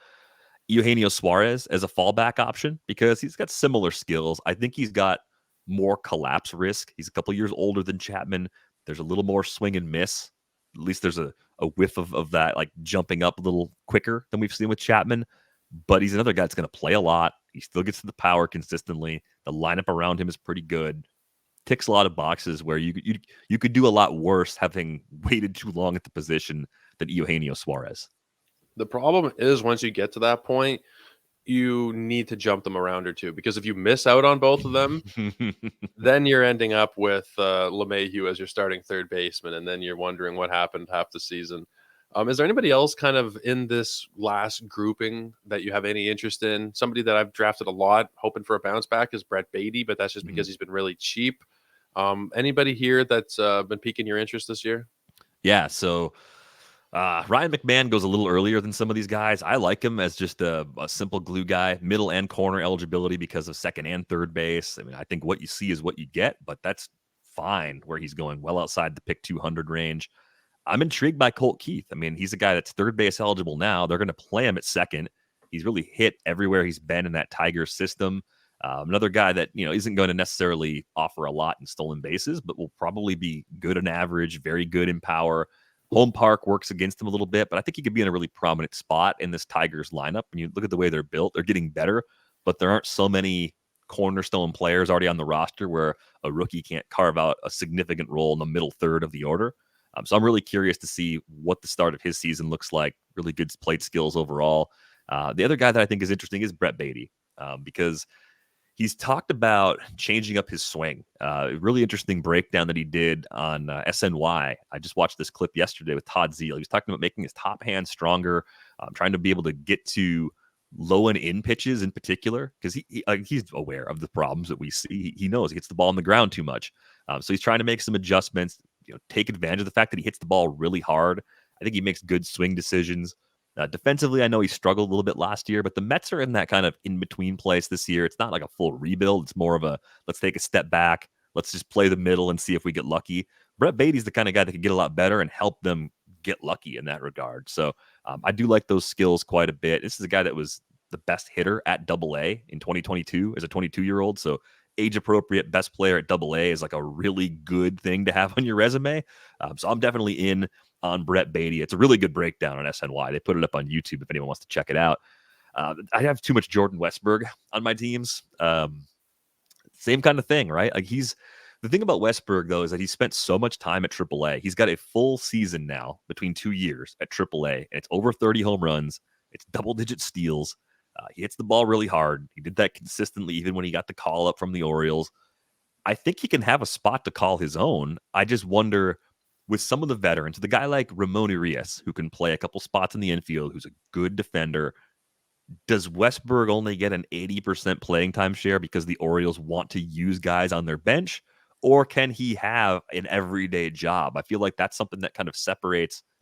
Eugenio Suarez as a fallback option because he's got similar skills. I think he's got more collapse risk. He's a couple years older than Chapman. There's a little more swing and miss. At least there's a whiff of that, like jumping up a little quicker than we've seen with Chapman. But he's another guy that's going to play a lot. He still gets to the power consistently. The lineup around him is pretty good. Ticks a lot of boxes where you could do a lot worse having waited too long at the position than Eugenio Suarez. The problem is once you get to that point, you need to jump them a round or two, because if you miss out on both of them, then you're ending up with LeMahieu as your starting third baseman, and then you're wondering what happened half the season. Is there anybody else kind of in this last grouping that you have any interest in? Somebody that I've drafted a lot, hoping for a bounce back, is Brett Beatty, but that's just because he's been really cheap. Anybody here that's been piquing your interest this year? Yeah, so Ryan McMahon goes a little earlier than some of these guys. I like him as just a simple glue guy, middle and corner eligibility because of second and third base. I mean, I think what you see is what you get, but that's fine where he's going well outside the pick 200 range. I'm intrigued by Colt Keith. I mean, he's a guy that's third base eligible now. They're going to play him at second. He's really hit everywhere he's been in that Tigers system. Another guy that, isn't going to necessarily offer a lot in stolen bases, but will probably be good in average, very good in power. Home park works against him a little bit, but I think he could be in a really prominent spot in this Tigers lineup. When you look at the way they're built, they're getting better, but there aren't so many cornerstone players already on the roster where a rookie can't carve out a significant role in the middle third of the order. So I'm really curious to see what the start of his season looks like. Really good plate skills overall. The other guy that I think is interesting is Brett Beatty, because he's talked about changing up his swing. Really interesting breakdown that he did on SNY. I just watched this clip yesterday with Todd Zeal. He was talking about making his top hand stronger, trying to be able to get to low and in pitches in particular, because he's aware of the problems that we see. He knows he hits the ball on the ground too much. So he's trying to make some adjustments, take advantage of the fact that he hits the ball really hard. I think he makes good swing decisions. Defensively, I know he struggled a little bit last year, but the Mets are in that kind of in-between place this year. It's not like a full rebuild. It's more of a, let's take a step back. Let's just play the middle and see if we get lucky. Brett Beatty's the kind of guy that can get a lot better and help them get lucky in that regard. So I do like those skills quite a bit. This is a guy that was the best hitter at Double-A in 2022 as a 22-year-old. So age-appropriate best player at Double-A is like a really good thing to have on your resume. So I'm definitely in on Brett Beatty. It's a really good breakdown on SNY. They put it up on YouTube if anyone wants to check it out. I have too much Jordan Westburg on my teams. Same kind of thing, right? Like the thing about Westburg, though, is that he spent so much time at AAA. He's got a full season now between 2 years at AAA, and it's over 30 home runs. It's double-digit steals. He hits the ball really hard. He did that consistently even when he got the call up from the Orioles. I think he can have a spot to call his own. I just wonder, with some of the veterans, the guy like Ramon Urias, who can play a couple spots in the infield, who's a good defender, does Westburg only get an 80% playing time share because the Orioles want to use guys on their bench? Or can he have an everyday job? I feel like that's something that kind of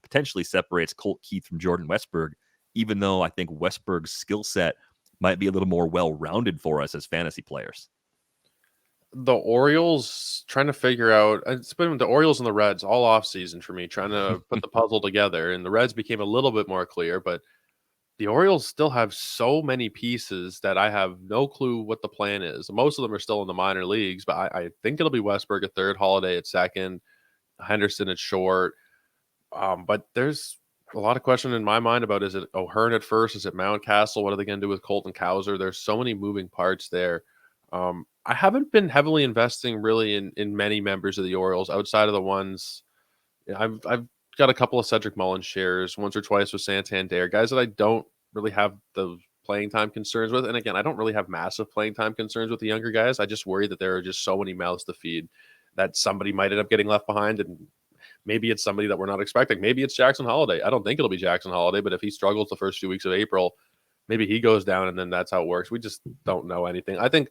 potentially separates Colt Keith from Jordan Westburg, even though I think Westburg's skill set might be a little more well-rounded for us as fantasy players. The Orioles trying to figure out, it's been the Orioles and the Reds all off season for me, trying to put the puzzle together, and the Reds became a little bit more clear, but the Orioles still have so many pieces that I have no clue what the plan is. Most of them are still in the minor leagues, but I think it'll be Westburg at third, Holiday at second, Henderson at short. But there's a lot of question in my mind about, is it O'Hearn at first? Is it Mountcastle? What are they going to do with Colton Cowser? There's so many moving parts there. I haven't been heavily investing really in many members of the Orioles outside of the ones. I've got a couple of Cedric Mullins shares, once or twice with Santander, guys that I don't really have the playing time concerns with. And again, I don't really have massive playing time concerns with the younger guys. I just worry that there are just so many mouths to feed that somebody might end up getting left behind, and maybe it's somebody that we're not expecting. Maybe it's Jackson Holiday. I don't think it'll be Jackson Holiday, but if he struggles the first few weeks of April, maybe he goes down, and then that's how it works. We just don't know anything. I think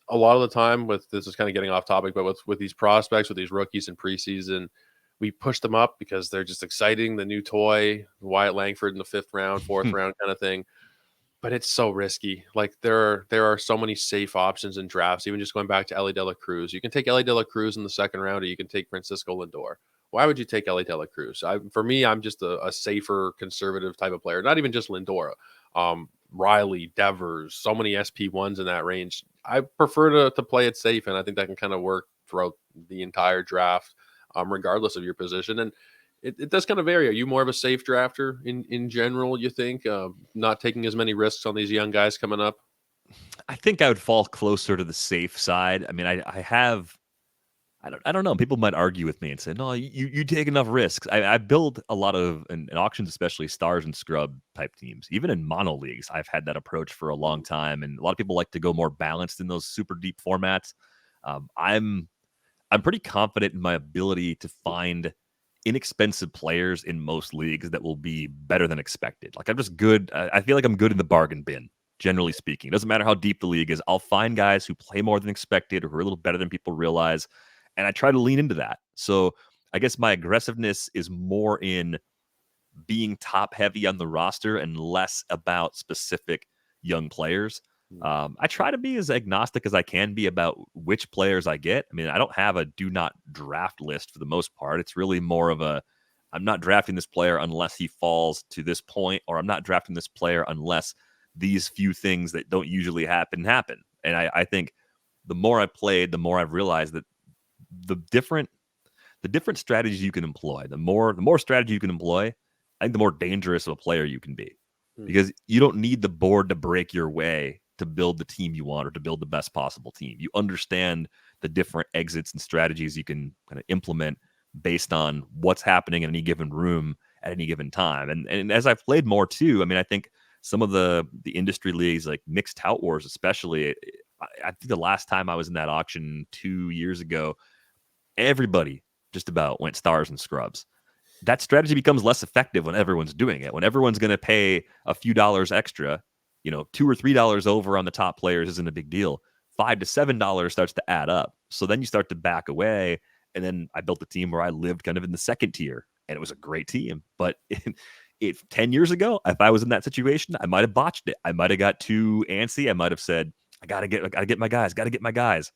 a lot of the time, with this is kind of getting off topic, but with these prospects, with these rookies in preseason, we push them up because they're just exciting, the new toy, Wyatt Langford in the 5th round, 4th round kind of thing. But it's so risky. Like there are so many safe options in drafts. Even just going back to Ellie De La Cruz, you can take Ellie De La Cruz in the 2nd round, or you can take Francisco Lindor. Why would you take Ellie De La Cruz? For me, I'm just a safer, conservative type of player. Not even just Lindor. Riley, Devers, so many SP1s in that range. I prefer to play it safe, and I think that can kind of work throughout the entire draft, regardless of your position. And it does kind of vary. Are you more of a safe drafter in general, you think? Not taking as many risks on these young guys coming up? I think I would fall closer to the safe side. I mean, I don't know. People might argue with me and say, no, you take enough risks. I build a lot of, in auctions, especially stars and scrub type teams. Even in mono leagues, I've had that approach for a long time. And a lot of people like to go more balanced in those super deep formats. I'm pretty confident in my ability to find inexpensive players in most leagues that will be better than expected. Like I'm just good. I feel like I'm good in the bargain bin, generally speaking. It doesn't matter how deep the league is. I'll find guys who play more than expected or who are a little better than people realize. And I try to lean into that. So I guess my aggressiveness is more in being top heavy on the roster and less about specific young players. I try to be as agnostic as I can be about which players I get. I mean, I don't have a do not draft list for the most part. It's really more of a, I'm not drafting this player unless he falls to this point, or I'm not drafting this player unless these few things that don't usually happen. And I think the more I played, the more I've realized that the different strategies you can employ, the more strategy you can employ, I think the more dangerous of a player you can be. Because you don't need the board to break your way to build the team you want or to build the best possible team. You understand the different exits and strategies you can kind of implement based on what's happening in any given room at any given time. And as I've played more too, I mean, I think some of the industry leagues, like Mixed Tout Wars especially, I think the last time I was in that auction 2 years ago, everybody just about went stars and scrubs. That strategy becomes less effective when everyone's doing it. When everyone's going to pay a few dollars extra, $2 or $3 over on the top players isn't a big deal. $5 to $7 starts to add up. So then you start to back away. And then I built a team where I lived kind of in the second tier, and it was a great team. But If 10 years ago, if I was in that situation, I might have botched it. I might have got too antsy. I might have said, I gotta get my guys, gotta get my guys.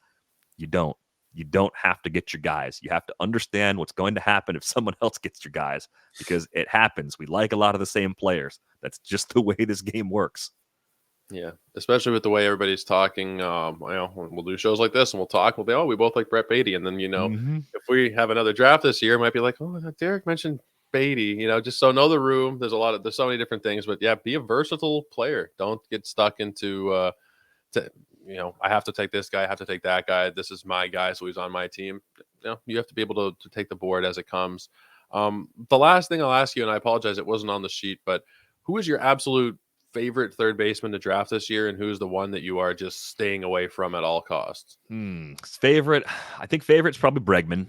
You don't. You don't have to get your guys. You have to understand what's going to happen if someone else gets your guys, because it happens. We like a lot of the same players. That's just the way this game works. Yeah, especially with the way everybody's talking. We'll do shows like this and we'll talk. We'll be, oh, we both like Brett Beatty. And then, if we have another draft this year, it might be like, oh, Derek mentioned Beatty, just so know the room. There's so many different things. But yeah, be a versatile player. Don't get stuck into, I have to take this guy, I have to take that guy. This is my guy, so he's on my team. You have to be able to take the board as it comes. The last thing I'll ask you, and I apologize, it wasn't on the sheet, but who is your absolute favorite third baseman to draft this year, and who's the one that you are just staying away from at all costs? Favorite, I think favorite's probably Bregman.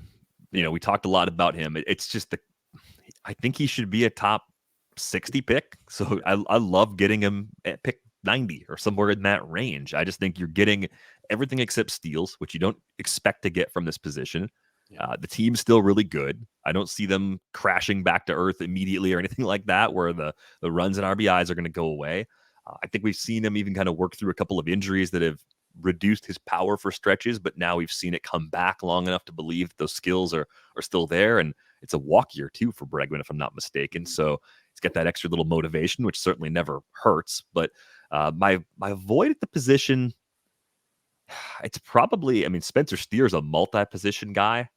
We talked a lot about him. It's just I think he should be a top 60 pick. So I love getting him at pick 90 or somewhere in that range. I just think you're getting everything except steals, which you don't expect to get from this position. The team's still really good. I don't see them crashing back to earth immediately or anything like that, where the runs and RBIs are going to go away. I think we've seen him even kind of work through a couple of injuries that have reduced his power for stretches, but now we've seen it come back long enough to believe that those skills are still there. And it's a walk year too for Bregman, if I'm not mistaken. So he's got that extra little motivation, which certainly never hurts. But my void at the position, it's probably, Spencer Steer's a multi-position guy.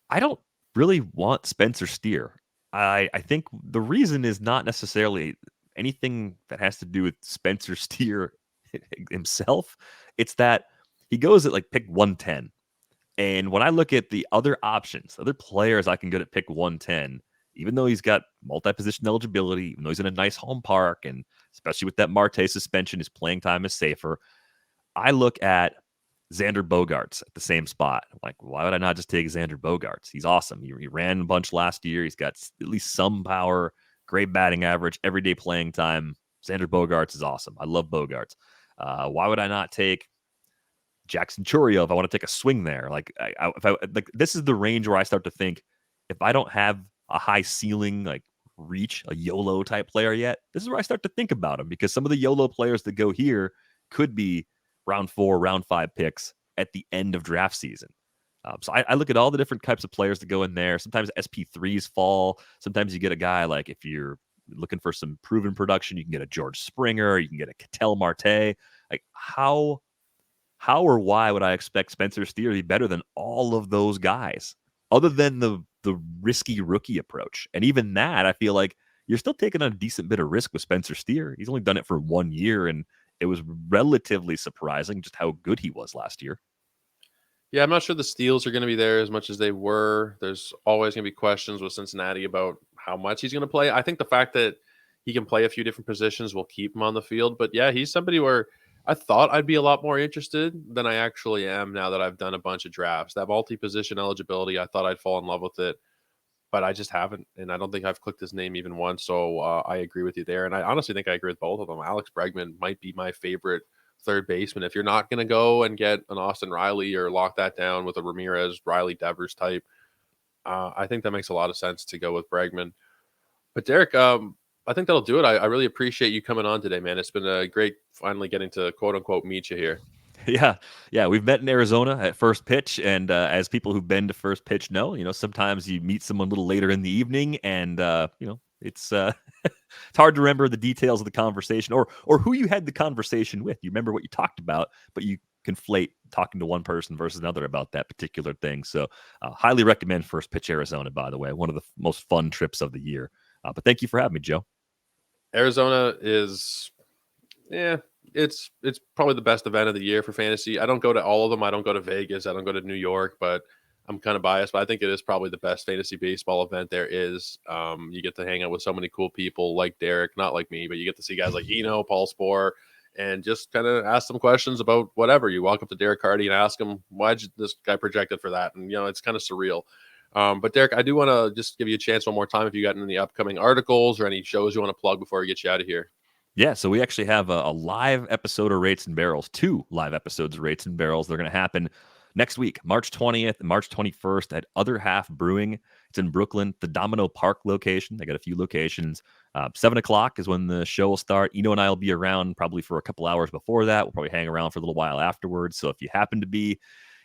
I don't really want Spencer Steer. I think the reason is not necessarily anything that has to do with Spencer Steer himself. It's that he goes at like pick 110. And when I look at the other options, other players I can get at pick 110, even though he's got multi-position eligibility, even though he's in a nice home park, and especially with that Marte suspension, his playing time is safer. I look at Xander Bogaerts at the same spot. I'm like, why would I not just take Xander Bogaerts? He's awesome. He ran a bunch last year. He's got at least some power, great batting average, everyday playing time. Xander Bogaerts is awesome. I love Bogaerts. Why would I not take Jackson Chourio if I want to take a swing there? Like, this is the range where I start to think, if I don't have a high ceiling, like reach, a YOLO type player yet, this is where I start to think about him, because some of the YOLO players that go here could be round 4, round 5 picks at the end of draft season. So I look at all the different types of players that go in there. Sometimes SP3s fall. Sometimes you get a guy like, if you're looking for some proven production, you can get a George Springer, you can get a Ketel Marte. Like, how or why would I expect Spencer Steer to be better than all of those guys, other than the risky rookie approach? And even that, I feel like you're still taking a decent bit of risk with Spencer Steer. He's only done it for 1 year, and it was relatively surprising just how good he was last year. Yeah, I'm not sure the steals are going to be there as much as they were. There's always going to be questions with Cincinnati about how much he's going to play. I think the fact that he can play a few different positions will keep him on the field. But yeah, he's somebody where I thought I'd be a lot more interested than I actually am now that I've done a bunch of drafts. That multi-position eligibility, I thought I'd fall in love with it, but I just haven't. And I don't think I've clicked his name even once. So I agree with you there. And I honestly think I agree with both of them. Alex Bregman might be my favorite third baseman. If you're not going to go and get an Austin Riley or lock that down with a Ramirez, Riley Devers type, I think that makes a lot of sense to go with Bregman. But Derek, I think that'll do it. I really appreciate you coming on today, man. It's been great finally getting to quote unquote meet you here. Yeah. We've met in Arizona at First Pitch, and as people who've been to First Pitch know, sometimes you meet someone a little later in the evening, and it's it's hard to remember the details of the conversation or who you had the conversation with. You remember what you talked about, but you conflate talking to one person versus another about that particular thing. So highly recommend First Pitch Arizona, by the way, one of the most fun trips of the year. But thank you for having me, Joe. Arizona is, it's probably the best event of the year for fantasy. I don't go to all of them. I don't go to Vegas. I don't go to New York, but I'm kind of biased, but I think it is probably the best fantasy baseball event there is. You get to hang out with so many cool people like Derek, not like me, but you get to see guys like Eno, Paul Sporer, and just kind of ask some questions about whatever. You walk up to Derek Hardy and ask him, why'd this guy projected for that? And, it's kind of surreal. But Derek, I do want to just give you a chance one more time if you got any upcoming articles or any shows you want to plug before we get you out of here. Yeah, so we actually have a live episode of Rates and Barrels, 2 live episodes of Rates and Barrels. They're going to happen next week, March 20th and March 21st at Other Half Brewing It's in Brooklyn, the Domino Park location. They got a few locations. 7 o'clock is when the show will start. Eno and I will be around probably for a couple hours before that. We'll probably hang around for a little while afterwards. So if you happen to be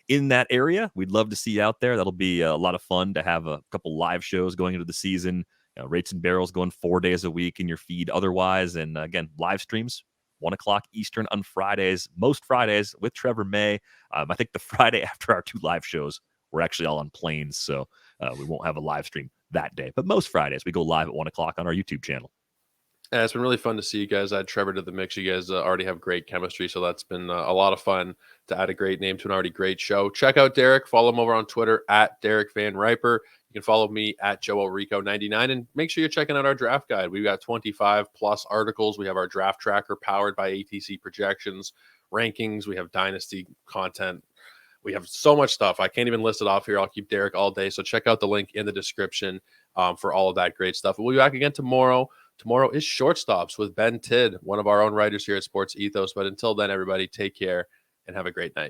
in that area, we'd love to see you out there. That'll be a lot of fun to have a couple live shows going into the season. Rates and Barrels going 4 days a week in your feed otherwise. And again, live streams, 1 o'clock Eastern on Fridays, most Fridays with Trevor May. I think the Friday after our 2 live shows, we're actually all on planes, so we won't have a live stream that day. But most Fridays, we go live at 1 o'clock on our YouTube channel. Yeah, it's been really fun to see you guys add Trevor to the mix. You guys already have great chemistry, so that's been a lot of fun to add a great name to an already great show. Check out Derek. Follow him over on Twitter at Derek VanRiper. You can follow me at JoeLrico99, and make sure you're checking out our draft guide. We've got 25 plus articles. We have our draft tracker powered by ATC projections, rankings. We have dynasty content. We have so much stuff. I can't even list it off here. I'll keep Derek all day. So check out the link in the description for all of that great stuff. We'll be back again tomorrow. Tomorrow is Shortstops with Ben Tidd, one of our own writers here at Sports Ethos. But until then, everybody, take care and have a great night.